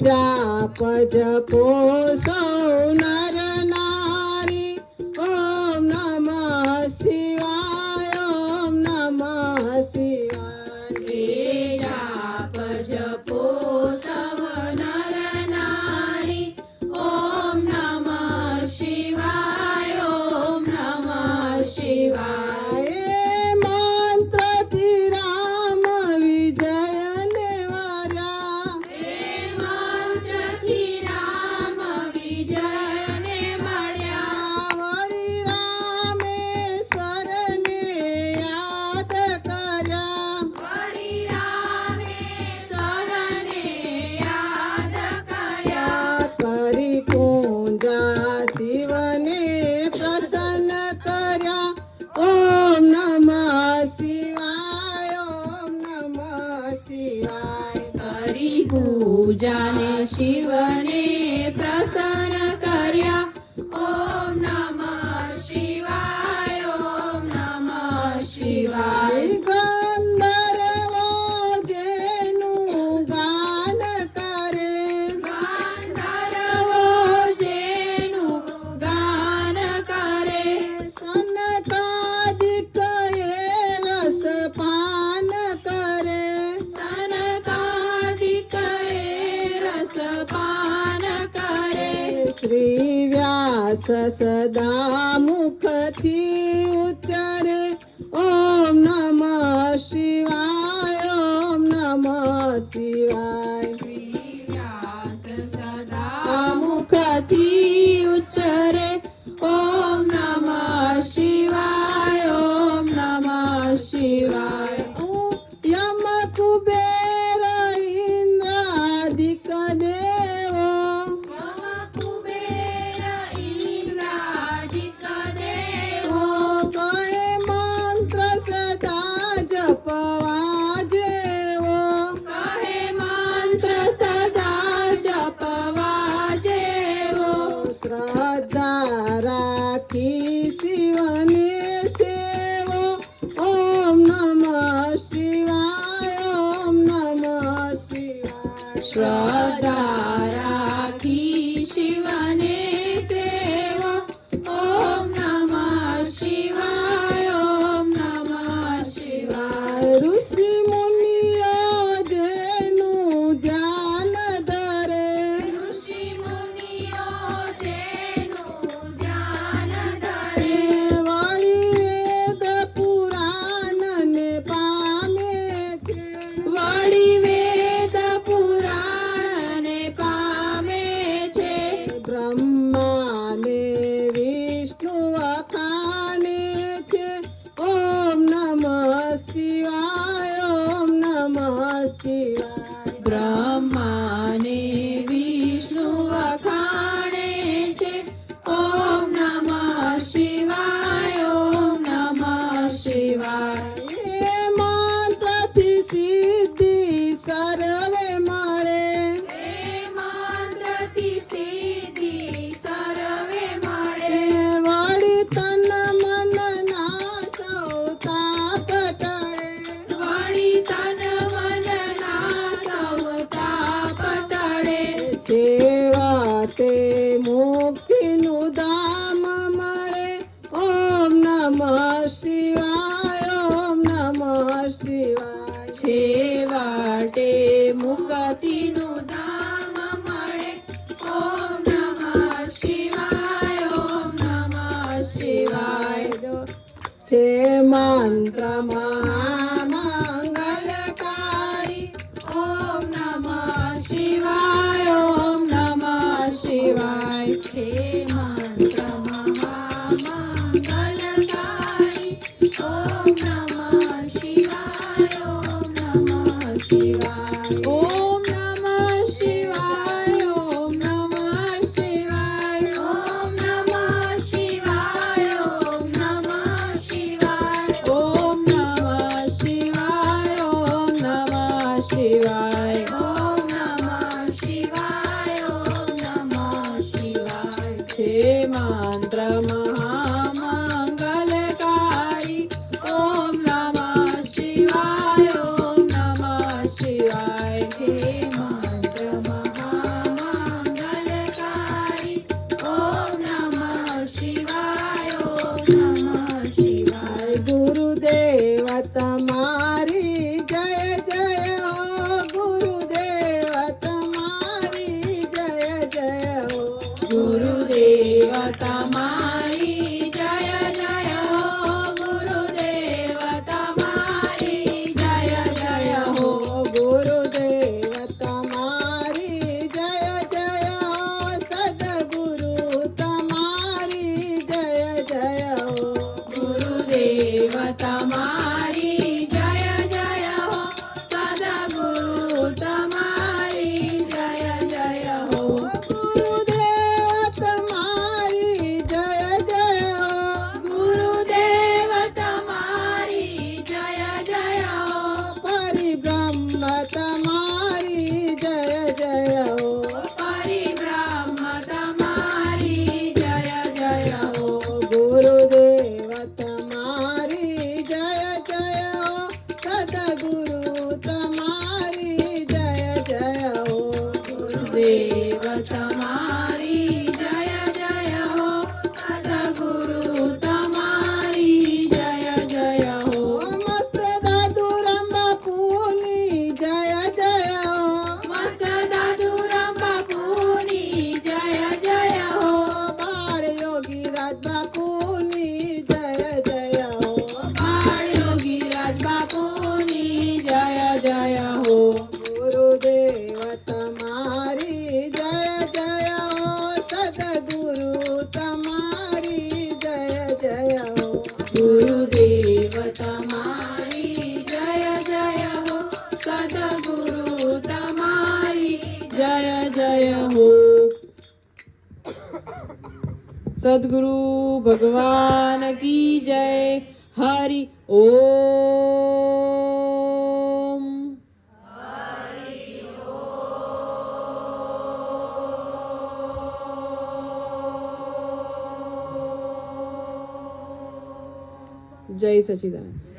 જાપ જપો સૌ નર નારી. ઓમ નમઃ શિવાય, ઓમ નમઃ શિવાય. જાપ જપો સવ નર નારી. ઓમ નમઃ શિવાય, ઓમ નમઃ શિવાય. મંત્રથી રામ વિજયને વર્યા. મંત્રથી રામ વિજયને મળ્યા. વળી રામેશ્વરને યાદ કર્યા. વળી રામેશ્વરને યાદ કર્યા. કરી પૂજા શિવને પ્રસન્ન કર્યા. ઓમ નમઃ શિવાય, ઓમ નમઃ શિવાય. કરી પૂજાને શિવને પ્રસન્ન કર્યા. ઓમ નમઃ શિવાય, ઓમ નમઃ શિવાય. ગંધર્વો જેનું ગાન કરે. ગાંધર્વો જેનું ગાન કરે. સનકાદિક એ રસપાન કરે. સનકાદિક એ રસપાન કરે. શ્રી વ્યાસ સદા મુખથી ઉચ્ચરે. ઓમ નમઃ શિવાય, ઓમ નમઃ શિવાય. શ્રી વ્યાસ સદા મુખથી ઉચ્ચરે. ઓમ નમઃ શિવાય, ઓમ નમઃ શિવાય. યમ કુબેર ઇન્દ્રાદિક દેવો. યમ કુબેર ઇન્દ્રાદિક દેવો. કહે મંત્ર સદા જપવા જેવો. કહે મંત્ર સદા જપવા જેવો. શ્રદ્ધા રાખી શિવને સેવો. ઓમ નમઃ શિવાય, ઓમ નમઃ શિવાય. શ્રદ્ધા રાખી શિવને સેવો. ઓમ નમઃ શિવાય, ઓમ નમઃ શિવાય. ઋષિ મુનિઓ જેનું ધ્યાન ધરે. ઋષિ મુનિઓ જેનું ધ્યાન ધરે. વળી વેદ પુરાણને પામે છે. વળી વેદ પુરાણને પામે છે. બ્રહ્માને વિષ્ણુ વખાણે છે. ઓમ નમઃ શિવાય, ઓમ નમઃ શિવાય. બ્રહ્માને વિષ્ણુ વખાણે છે. ઓમ નમઃ શિવાય, ઓમ નમઃ શિવાય. એ મંત્રથી સિદ્ધિ સર્વે મળે. એ મંત્રથી સિદ્ધિ સર્વે મળે. વળી તન મનના સૌ તાપ ટળે. વળી તન મનના સૌ તાપ ટળે. છેવટે મુક્તિનું ધામ મળે. ઓમ નમઃ શિવાય, ઓમ નમઃ શિવાય. છેવટે મુક્તિનું ધામ મળે. ઓમ નમઃ શિવાય, ઓમ નમઃ શિવાય. છે મંત્ર મહામંગલકારી. ઓમ નમઃ શિવાય, ઓમ નમઃ શિવાય. છે મંત્ર મહામંગલકારી. ઓમ નમઃ શિવાય, ઓમ નમઃ શિવાય. ઓમ નમઃ શિવાય, ઓમ નમઃ શિવાય. ઓમ નમઃ શિવાય, ઓમ નમઃ શિવાય. ઓમ નમઃ શિવાય, ઓમ નમઃ શિવાય. ઓમ નમઃ શિવાય, ઓમ નમઃ શિવાય. છે મંત્ર મહામંગલકારી. ઓમ નમઃ શિવાય, ઓમ નમઃ શિવાય. છે મંત્ર મહા જય હો પરિબ્રહ્મ તમારી જય જય હો ગુરુદેવ તમારી જય જય હો સદગુરુ તમારી જય જય હો ગુરુદેવ તમારી જય જય હો સદગુરુ તમારી જય જય હો મસ્ત દાદુરામ બાપુની જય જય હો મસ્ત દાદુરામ બાપુની જય જય હો બાળ યોગીરાજ બાપુની જય જય હો બાળ યોગીરાજ બાપુની જય જય હો ગુરુદેવ તમારી જય જય હો સદગુરુ તમારી જય જય હો ગુરુદેવ તમારી જય જય હો સદગુરુ તમારી જય જય હો સદગુરુ ભગવાન કી જય હરિ ઓમ જય સચિદાનંદ